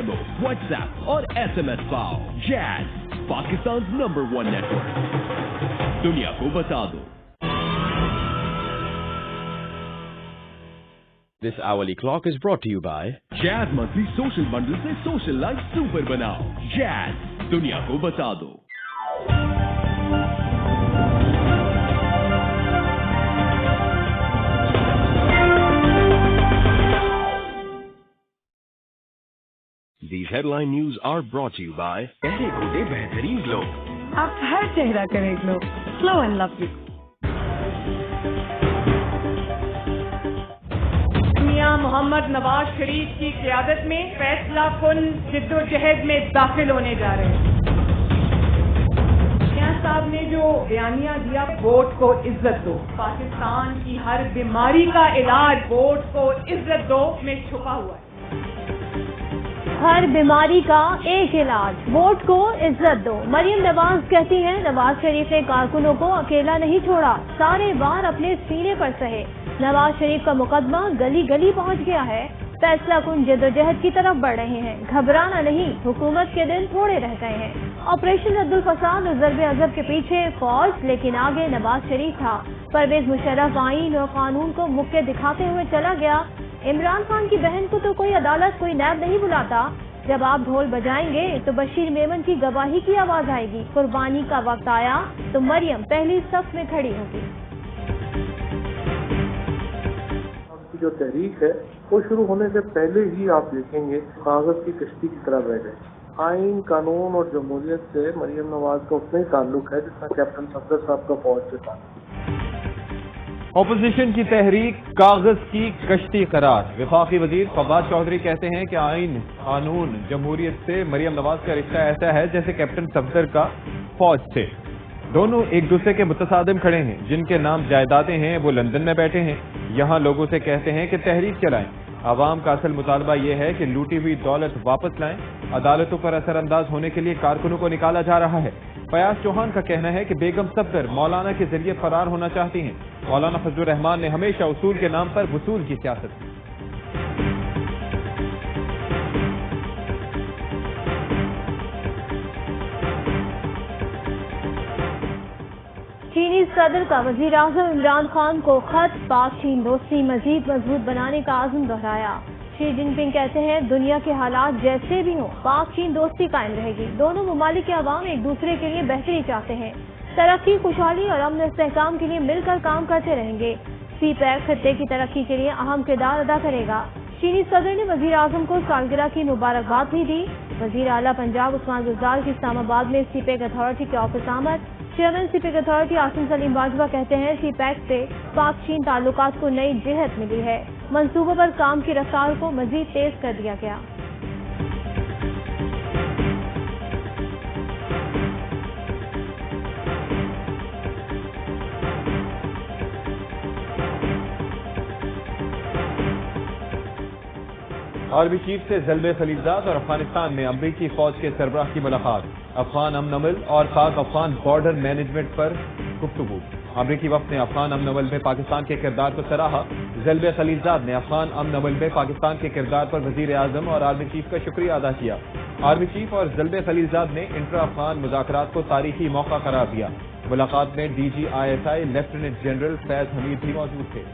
Memo, WhatsApp और SMS पाओ। Jazz, Pakistan number 1 network. दुनिया को बता दो। This hourly clock is brought to you by jazz monthly social bundle से सोशल लाइफ सुपर बनाओ। जैज, दुनिया को बता दो। These headline news are brought to you by चेहरे को दे बेहतरीन ग्लो। आप हर चेहरा करें ग्लो। Slow and lovely. मियां मोहम्मद नवाज शरीफ की क़यादत में फैसला कुन जिद्दोजहद में दाखिल होने जा रहे हैं। मियां साहब ने जो बयानिया दिया, वोट को इज्जत दो, पाकिस्तान की हर बीमारी का इलाज वोट को इज्जत दो में छुपा हुआ है। हर बीमारी का एक इलाज, वोट को इज्जत दो। मरियम नवाज कहती हैं, नवाज शरीफ ने कारकुनों को अकेला नहीं छोड़ा, सारे वार अपने सीने पर सहे। नवाज शरीफ का मुकदमा गली गली पहुंच गया है, फैसला कुन जद्दोजहद की तरफ बढ़ रहे हैं। घबराना नहीं, हुकूमत के दिन थोड़े रह गए हैं। ऑपरेशन रद्दुल फसाद और ज़र्बे अज़ब के पीछे फौज, लेकिन आगे नवाज शरीफ था। परवेज मुशर्रफ आईन और कानून को मुक्के दिखाते हुए चला गया। इमरान खान की बहन को तो कोई अदालत, कोई नैब नहीं बुलाता। जब आप ढोल बजाएंगे तो बशीर मेमन की गवाही की आवाज आएगी। कुर्बानी का वक्त आया तो मरियम पहली सफ में खड़ी होगी। जो तहरीक है वो शुरू होने से पहले ही आप देखेंगे कागज की कश्ती की तरह बह गए। आइन, कानून और जमहूरियत से मरियम नवाज का उतना ही ताल्लुक है जितना कैप्टन सफदर साहब का फौज से था। अपोजिशन की तहरीक कागज की कश्ती करार। वफाकी वजीर फवाद चौधरी कहते हैं कि आइन, कानून, जमहूरियत से मरियम नवाज का रिश्ता ऐसा है जैसे कैप्टन सफदर का फौज से। दोनों एक दूसरे के मुतसादिम खड़े हैं। जिनके नाम जायदादें हैं वो लंदन में बैठे हैं, यहाँ लोगों से कहते हैं कि तहरीक चलाएं। आवाम का असल मुतालबा ये है कि लूटी हुई दौलत वापस लाएं। अदालतों पर असरअंदाज होने के लिए कारकुनों को निकाला जा रहा है। फयाज चौहान का कहना है कि बेगम सफदर मौलाना के जरिए फरार होना चाहती हैं। मौलाना फजलुर रहमान ने हमेशा उसूल के नाम पर वसूल की सियासत की। चीनी सदर का वजीर आजम इमरान खान को खत, पाक चीन दोस्ती मजीद मजबूत बनाने का आज़म दोहराया। शी जिनपिंग कहते हैं, दुनिया के हालात जैसे भी हों, पाक चीन दोस्ती कायम रहेगी। दोनों ममालिक के अवाम एक दूसरे के लिए बेहतरी चाहते हैं। तरक्की, खुशहाली और अमन इस्तेहकाम के लिए मिलकर काम करते रहेंगे। CPEC खत्ते की तरक्की के लिए अहम किरदार अदा करेगा। चीनी सदर ने वजीर आजम को सालगिरह की मुबारकबाद भी दी। वजीर आला पंजाब उस्मान गुलजार की इस्लामाबाद में CPEC अथॉरिटी के ऑफिस आमद। Chairman CPEC authority Asim Salim Bajwa कहते हैं, CPEC से पाक चीन ताल्लुकात को नई जिहत मिली है। मंसूबों पर काम की रफ्तार को मजीद तेज कर दिया गया। आर्मी चीफ से ज़ल्बे खलीलजाद और अफगानिस्तान में अमरीकी फौज के सरबराह की मुलाकात। अफगान अमन अमल और पाक अफगान बॉर्डर मैनेजमेंट पर गुफ्तगू। अमरीकी वफ्द ने अफगान अमन अमल में पाकिस्तान के किरदार को सराहा। ज़ल्बे खलीलजाद ने अफगान अमन अमल में पाकिस्तान के किरदार पर वजीर आजम और आर्मी चीफ का शुक्रिया अदा किया। आर्मी चीफ और ज़ल्बे खलीलजाद ने इंट्रा अफगान मुज़ाकरात को तारीखी मौका करार दिया। मुलाकात में DG ISI lieutenant general Faiz Hamid भी मौजूद थे।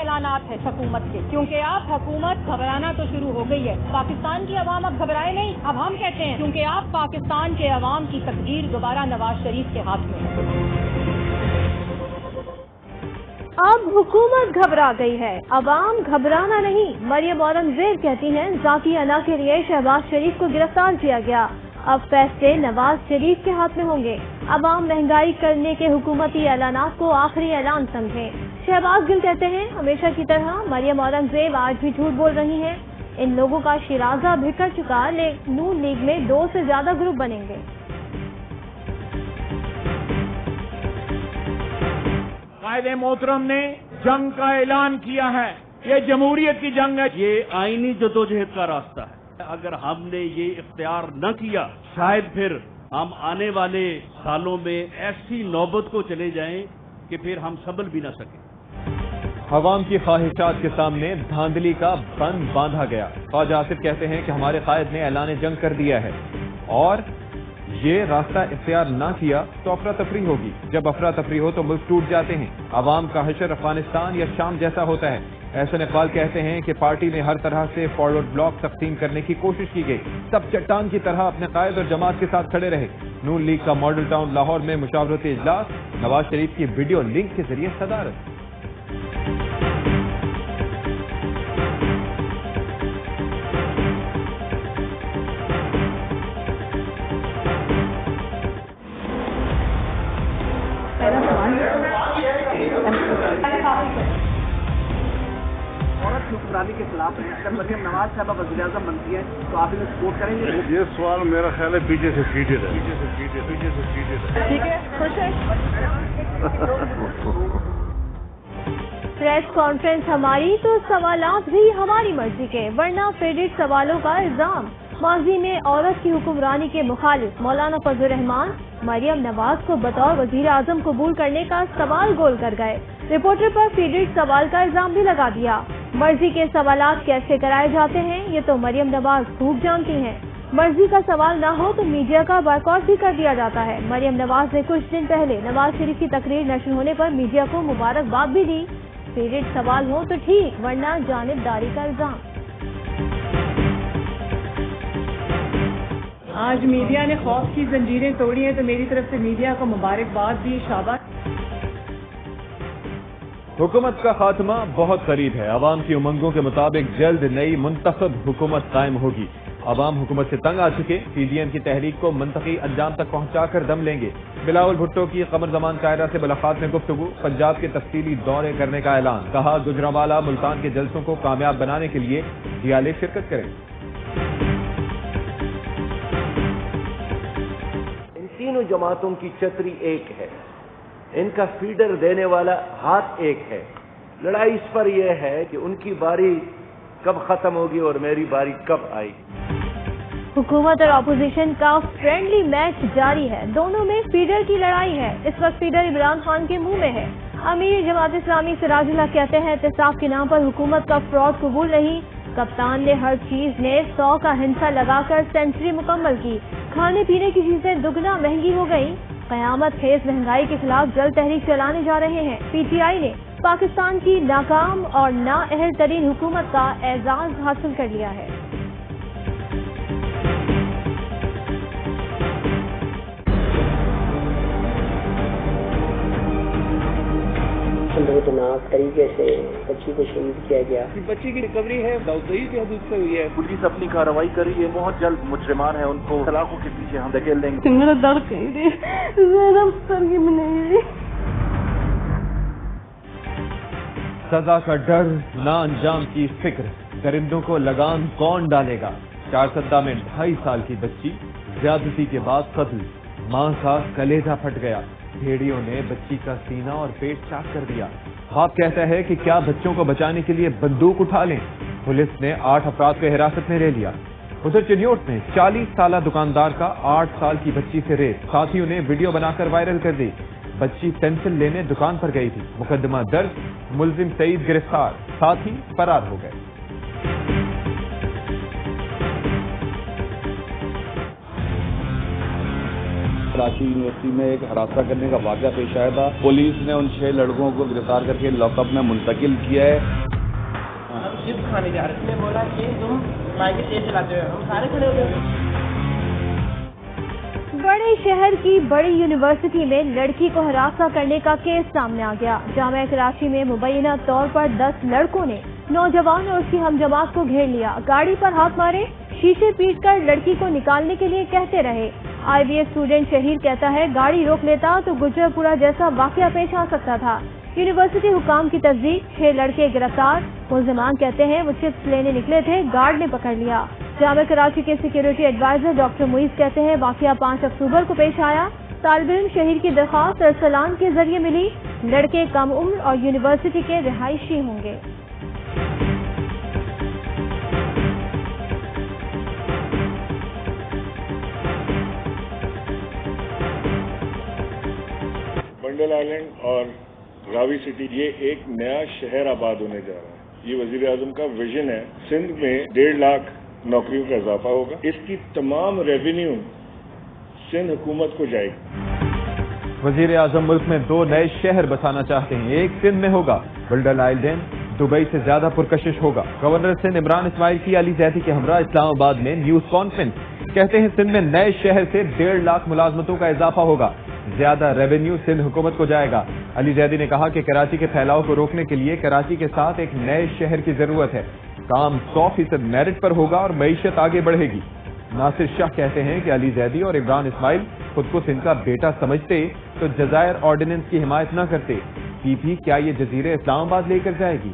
ऐलानात है हुकूमत के, क्योंकि आप हुकूमत घबराना तो शुरू हो गई है। पाकिस्तान की अवाम अब घबराए नहीं। अब हम कहते हैं, क्योंकि आप पाकिस्तान के अवाम की तकदीर दोबारा नवाज शरीफ के हाथ में है। अब हुकूमत घबरा गई है, अवाम घबराना नहीं। मरियम औरंगजेब कहती हैं, जाती अना के लिए शहबाज शरीफ को गिरफ्तार किया गया। अब फैसले नवाज शरीफ के हाथ में होंगे। अवाम महंगाई करने के हुकूमती ऐलानात को आखिरी ऐलान समझें। शहबाज गिल कहते हैं, हमेशा की तरह मरियम औरंगजेब आज भी झूठ बोल रही हैं। इन लोगों का शिराजा बिखर चुका, नून लीग में 2 से ज्यादा ग्रुप बनेंगे। कायदे मोहतरम ने जंग का ऐलान किया है। ये जमहूरियत की जंग है। ये आईनी जदोजहद का रास्ता है। अगर हमने ये इख्तियार न किया, शायद फिर हम आने वाले सालों में ऐसी नौबत को चले जाएं कि फिर हम संभल भी ना सकें। अवाम की ख्वाहिशात के सामने धांधली का बंद बांधा गया। ख्वाजा आसिफ कहते हैं कि हमारे कायद ने ऐलान जंग कर दिया है और ये रास्ता इख्तियार ना किया तो अफरा तफरी होगी। जब अफरा तफरी हो तो मुल्क टूट जाते हैं। अवाम का हशर अफगानिस्तान या शाम जैसा होता है। एहसन इकबाल कहते हैं कि पार्टी में हर तरह से फॉरवर्ड ब्लॉक तकसीम करने की कोशिश की गई। सब चट्टान की तरह अपने कायद और जमात के साथ खड़े रहे। नून लीग का मॉडल टाउन लाहौर में मुशावरती इजलास, नवाज शरीफ की वीडियो लिंक के जरिए सदारत। औरत की हुक्मरानी के खिलाफ अगर मरियम नवाज साहबा वज़ीर-ए-आज़म बनती है तो आप इन्हें सपोर्ट करेंगे? ये सवाल मेरा ख्याल है पीछे से सीटेड है। ठीक है, खुश है। प्रेस कॉन्फ्रेंस हमारी तो सवालात भी हमारी मर्जी के, वरना फेडेड सवालों का इल्जाम। माजी में औरत की हुक्मरानी के मुखालिफ मौलाना फजल रहमान मरियम नवाज को बतौर वजीर आजम कबूल करने का सवाल गोल कर गए। रिपोर्टर पर फीडेड सवाल का इल्जाम भी लगा दिया। मर्जी के सवालात कैसे कराए जाते हैं ये तो मरियम नवाज खूब जानती हैं। मर्जी का सवाल ना हो तो मीडिया का बायकॉट भी कर दिया जाता है। मरियम नवाज ने कुछ दिन पहले नवाज शरीफ की तकरीर नशर होने पर मीडिया को मुबारकबाद भी दी। फीडेड सवाल हो तो ठीक, वरना जानिबदारी का इल्जाम। आज मीडिया ने खौफ की जंजीरें तोड़ी हैं तो मेरी तरफ से मीडिया को मुबारकबाद दी, शाबाश। हुकूमत का खात्मा बहुत करीब है। अवाम की उमंगों के मुताबिक जल्द नई मुंतखब हुकूमत कायम होगी। अवाम हुकूमत से तंग आ चुके पीडीएम की तहरीक को मंतकी अंजाम तक पहुंचाकर दम लेंगे। बिलावल भुट्टो की कमर जमान कायरा से मुलाकात में गुफ्तगू, पंजाब के तफसीली दौरे करने का ऐलान। कहा गुजरांवाला मुल्तान के जलसों को कामयाब बनाने के लिए दियाले शिरकत करें। इन तीनों जमातों की छतरी एक है, इनका फीडर देने वाला हाथ एक है। लड़ाई इस पर यह है कि उनकी बारी कब खत्म होगी और मेरी बारी कब आएगी। हुकूमत और अपोजिशन का फ्रेंडली मैच जारी है। दोनों में फीडर की लड़ाई है। इस वक्त फीडर इमरान खान के मुंह में है। अमीर जमात इस्लामी सिराजुल्लाह कहते हैं एहतिसाब के नाम पर हुकूमत का फ्रॉड कबूल नहीं। कप्तान ने हर चीज ने 100 का हिंसा लगाकर सेंचुरी मुकम्मल की। खाने पीने की चीजें दुगना महंगी हो गई। कयामत खेज महंगाई के खिलाफ जल तहरीक चलाने जा रहे हैं। पीटीआई ने पाकिस्तान की नाकाम और नाअहल तरीन हुकूमत का एजाज हासिल कर लिया है। दर्दनाक तरीके से बच्ची को शहीद किया गया। बच्ची की रिकवरी है दाऊदई की हदूद से हुई है। पुलिस अपनी कार्रवाई करी है। बहुत जल्द मुजरिमान है उनको सलाखों के पीछे हम धकेल देंगे। मेरा दर्द कहीं नहीं। सजा का डर, ना अंजाम की फिक्र, दरिंदों को लगाम कौन डालेगा। चारसद्दा में 2.5 साल की बच्ची, ज्यादती के बाद कत्ल, मां का कलेजा फट गया। भेड़ियों ने बच्ची का सीना और पेट चाक कर दिया। बाप कहता है कि क्या बच्चों को बचाने के लिए बंदूक उठा लें। पुलिस ने 8 अफराद को हिरासत में ले लिया। उधर चिन्योट में 40 साला दुकानदार का 8 साल की बच्ची से रेप, साथियों ने वीडियो बनाकर वायरल कर दी। बच्ची पेंसिल लेने दुकान पर गई थी। मुकदमा दर्ज, मुलजिम सईद गिरफ्तार, साथी फरार हो गए। कराची यूनिवर्सिटी में एक हरासा करने का वाक़या पेश आया था। पुलिस ने उन 6 लड़कों को गिरफ्तार करके लॉकअप में मुंतकिल किया है। हम चिप्स खाने जा रहे थे, बोला कि तुम माइक तेज चलाते हो, हम सारे खड़े हो गए। बड़े शहर की बड़ी यूनिवर्सिटी में लड़की को हरासा करने का केस सामने आ गया। जामिया कराची में मुबैना तौर पर 10 लड़कों ने नौजवान और उसकी हमजमात को घेर लिया। गाड़ी पर हाथ मारे, शीशे पीटकर लड़की को निकालने के लिए कहते रहे। IBA स्टूडेंट शहीर कहता है गाड़ी रोक लेता तो गुजरपुरा जैसा वाकया पेश आ सकता था। यूनिवर्सिटी हुकाम की तस्दीक, 6 लड़के गिरफ्तार। मुलजिमान कहते हैं वो चिप्स लेने निकले थे, गार्ड ने पकड़ लिया। जामिया कराची के सिक्योरिटी एडवाइजर डॉक्टर मुईज कहते हैं वाकया 5 अक्टूबर को पेश आया। तालिब इल्म शहीर की दरख्वास्त अरसलान के जरिए मिली। लड़के कम उम्र और यूनिवर्सिटी के रिहायशी होंगे। بنڈل آئلینڈ اور راوی سٹی یہ ایک نیا شہر آباد ہونے جا رہا ہے. یہ وزیر اعظم کا ویژن ہے. سندھ میں 1.5 لاکھ نوکریوں کا اضافہ ہوگا. اس کی تمام ریونیو سندھ حکومت کو جائے گی. وزیر اعظم ملک میں 2 نئے شہر بسانا چاہتے ہیں. ایک سندھ میں ہوگا، بنڈل آئلینڈ دبئی سے زیادہ پرکشش ہوگا. گورنر سندھ عمران اسماعیل کی علی زیدی کے ہمراہ اسلام آباد میں نیوز کانفرنس. کہتے ہیں سندھ میں نئے شہر سے 1.5 لاکھ ملازمتوں کا اضافہ ہوگا. زیادہ ریونیو سندھ حکومت کو جائے گا. علی زیدی نے کہا کہ کراچی کے پھیلاؤ کو روکنے کے لیے کراچی کے ساتھ ایک نئے شہر کی ضرورت ہے. کام 100% میرٹ پر ہوگا اور معیشت آگے بڑھے گی. ناصر شاہ کہتے ہیں کہ علی زیدی اور عمران اسماعیل خود کو سندھ کا بیٹا سمجھتے تو جزائر آرڈیننس کی حمایت نہ کرتے. پی پی کیا یہ جزیرے اسلام آباد لے کر جائے گی؟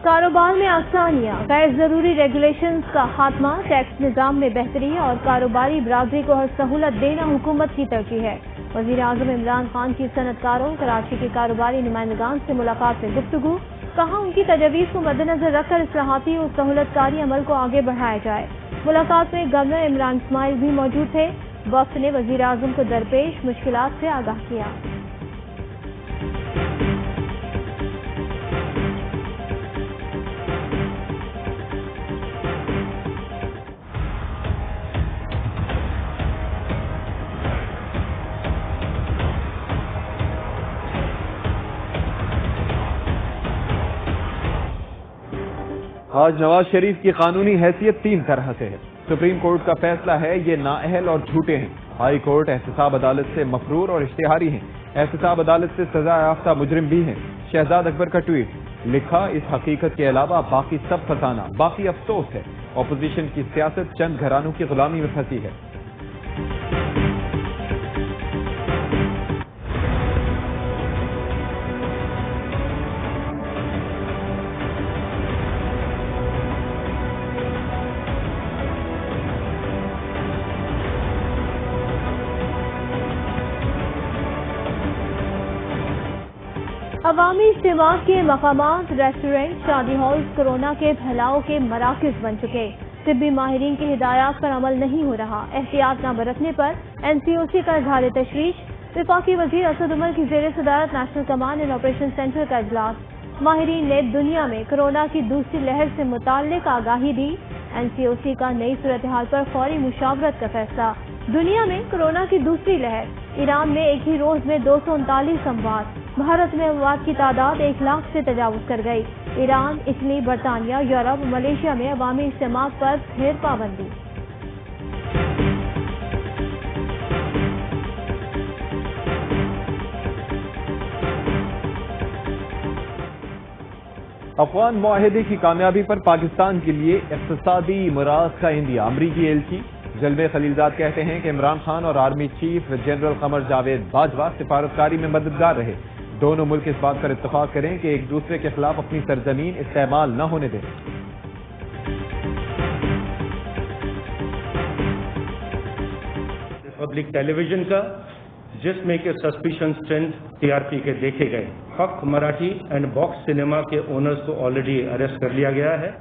کاروبار میں آسانیاں، غیر ضروری ریگولیشنز کا خاتمہ، ٹیکس نظام میں بہتری اور کاروباری برادری کو ہر سہولت دینا حکومت کی ترجیح ہے. وزیر اعظم عمران خان کی صنعت کاروں، کراچی کے کاروباری نمائندگان سے ملاقات میں گفتگو. کہا ان کی تجاویز کو مد نظر رکھ کر اصلاحاتی اور سہولت کاری عمل کو آگے بڑھایا جائے. ملاقات میں گورنر عمران اسماعیل بھی موجود تھے. وفد نے وزیر اعظم کو درپیش مشکلات سے آگاہ کیا. آج نواز شریف کی قانونی حیثیت 3 طرح سے ہے. سپریم کورٹ کا فیصلہ ہے یہ نااہل اور جھوٹے ہیں. ہائی کورٹ احتساب عدالت سے مفرور اور اشتہاری ہیں. احتساب عدالت سے سزا یافتہ مجرم بھی ہیں. شہزاد اکبر کا ٹویٹ لکھا، اس حقیقت کے علاوہ باقی سب فسانہ، باقی افسوس ہے. اپوزیشن کی سیاست چند گھرانوں کی غلامی میں پھنسی ہے. عوامی اجتماع کے مقامات، ریسٹورینٹ، شادی ہالز کورونا کے پھیلاؤ کے مراکز بن چکے. طبی ماہرین کی ہدایات پر عمل نہیں ہو رہا. احتیاط نہ برتنے پر NCOC کا اظہار تشویش. وفاقی وزیر اسد عمر کی زیر صدارت national command and operation centre کا اجلاس. ماہرین نے دنیا میں کورونا کی دوسری لہر سے متعلق آگاہی دی. NCOC کا نئی صورتحال پر فوری مشاورت کا فیصلہ. دنیا میں کورونا کی دوسری لہر. ایران میں ایک ہی روز میں 239 اموات. بھارت میں اموات کی تعداد 1 لاکھ سے تجاوز کر گئی. ایران، اٹلی، برطانیہ، یورپ، ملیشیا میں عوامی اجتماع پر پھر پابندی. افغان معاہدے کی کامیابی پر پاکستان کے لیے اقتصادی مراز کا انڈیا. امریکی ایلچی جلوے خلیلزاد کہتے ہیں کہ عمران خان اور army chief general Qamar Javed Bajwa سفارتکاری میں مددگار رہے. دونوں ملک اس بات پر اتفاق کریں کہ ایک دوسرے کے خلاف اپنی سرزمین استعمال نہ ہونے دیں. پبلک ٹیلی ویژن کا جس میں کہ سسپیشن اسٹرینتھ TRP کے دیکھے گئے. حق مراٹھی اینڈ باکس سنیما کے اونرز کو آلریڈی اریسٹ کر لیا گیا ہے.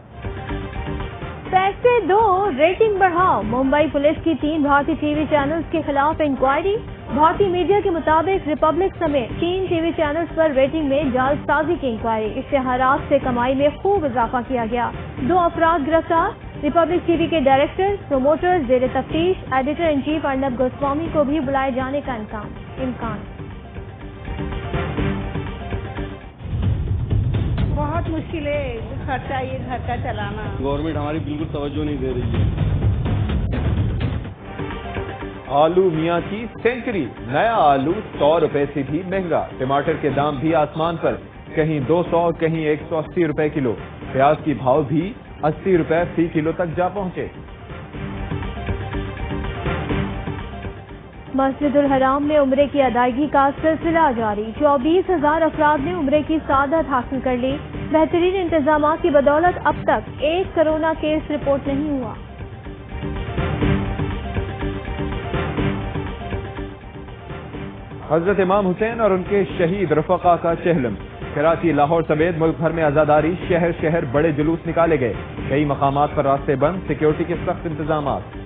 پیسے دو، ریٹنگ بڑھاؤ. ممبئی پولیس کی 3 بھارتی ٹی وی چینلز کے خلاف انکوائری. بھارتی میڈیا کے مطابق ریپبلک سمیت 3 ٹی وی چینلز پر ریٹنگ میں جعل سازی کی انکوائری. اشتہارات سے کمائی میں خوب اضافہ کیا گیا. 2 افراد گرفتار. ریپبلک ٹی وی کے ڈائریکٹر، پروموٹر زیر تفتیش. Editor in chief Arnab Goswami کو بھی بلائے جانے کا امکان. بہت مشکل ہے خرچہ، یہ گھر کا چلانا. گورنمنٹ ہماری بالکل توجہ نہیں دے رہی ہے. آلو میاں کی سینچری. نیا آلو 100 روپے سے بھی مہنگا. ٹماٹر کے دام بھی آسمان پر، کہیں 200 کہیں 180 روپے کلو. پیاز کی بھاؤ بھی 80 روپے فی کلو تک جا پہنچے. مسجد الحرام میں عمرے کی ادائیگی کا سلسلہ جاری. 24,000 افراد نے عمرے کی سعادت حاصل کر لی. بہترین انتظامات کی بدولت اب تک ایک کورونا کیس رپورٹ نہیں ہوا. حضرت امام حسین اور ان کے شہید رفقا کا چہلم. کراچی، لاہور سمیت ملک بھر میں عزاداری، شہر شہر بڑے جلوس نکالے گئے، کئی مقامات پر راستے بند، سیکیورٹی کے سخت انتظامات۔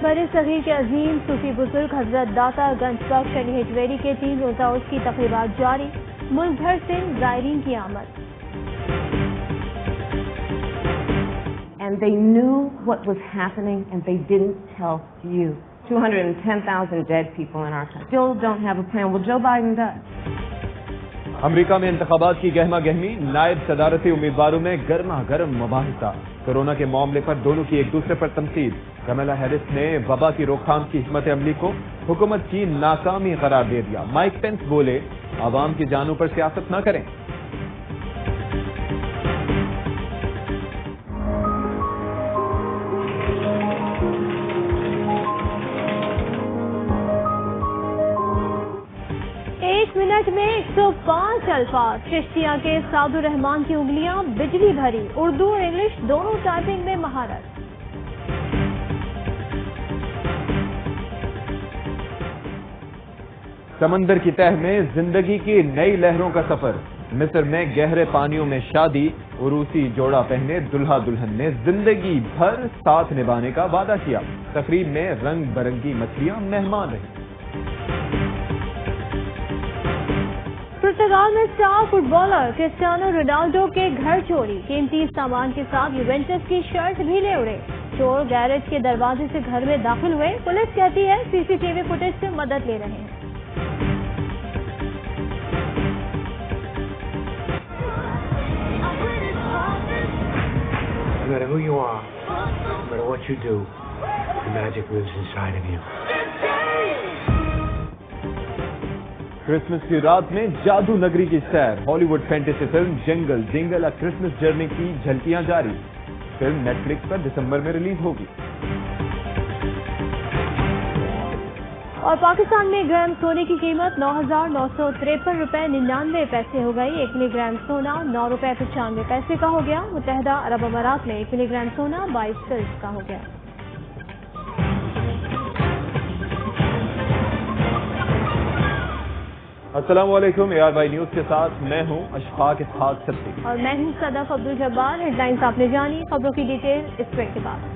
بر صغیر کے عظیم صوفی بزرگ حضرت داتا گنج بخش علی ہجویری کے 3 روزہ عرس کی تقریبات جاری، ملک بھر سے زائرین کی آمد۔ And they knew what was happening and they didn't tell you. 210,000 dead people in our country. Still don't have a plan. Well, Joe Biden does. امریکہ میں انتخابات کی گہما گہمی، نائب صدارتی امیدواروں میں گرما گرم مباحثہ، کورونا کے معاملے پر دونوں کی ایک دوسرے پر تنقید۔ کملا ہیرس نے وبا کی روک تھام کی حکمت عملی کو حکومت کی ناکامی قرار دے دیا۔ مائک پینس بولے، عوام کی جانوں پر سیاست نہ کریں۔ ایک منٹ میں 105 الفاظ، چشتیہ کے سعد الرحمان کی انگلیاں بجلی بھری، اردو اور انگلش دونوں ٹائپنگ میں مہارت۔ سمندر کی تہ میں زندگی کی نئی لہروں کا سفر، مصر میں گہرے پانیوں میں شادی، عروسی جوڑا پہنے دلہا دلہن نے زندگی بھر ساتھ نبھانے کا وعدہ کیا، تقریب میں رنگ برنگی مچھلیاں مہمان رہی۔ پرتگال میں star footballer Cristiano Ronaldo کے گھر چوری، قیمتی سامان کے ساتھ یوونٹس کی شرٹ بھی لے اڑے، چور گیرج کے دروازے سے گھر میں داخل ہوئے، پولیس کہتی ہے سی سی ٹی وی فوٹیج سے مدد لے رہے ہیں۔ No matter who you are, no matter what you do, the magic lives inside of you. Christmas کی رات میں جادو نگری کی سیر، ہالی ووڈ فینٹیسی فلم جنگل جنگل ا کرسمس جرنی کی جھلکیاں جاری، فلم نیٹ فلکس پر دسمبر میں ریلیز ہوگی۔ اور پاکستان میں گرام سونے کی قیمت 9,953 روپے 99 پیسے ہو گئی، 1 ملی گرام سونا 9 روپے 95 پیسے کا ہو گیا۔ متحدہ عرب امارات میں 1 ملی گرام سونا 22 فلس کا ہو گیا۔ السلام علیکم، ARY نیوز کے ساتھ میں ہوں اشفاق اسحاق صدیقی اور میں ہوں صدف عبد الجبار۔ ہیڈ لائنز آپ نے جانی، خبروں کی ڈیٹیل اس بریک کے بعد۔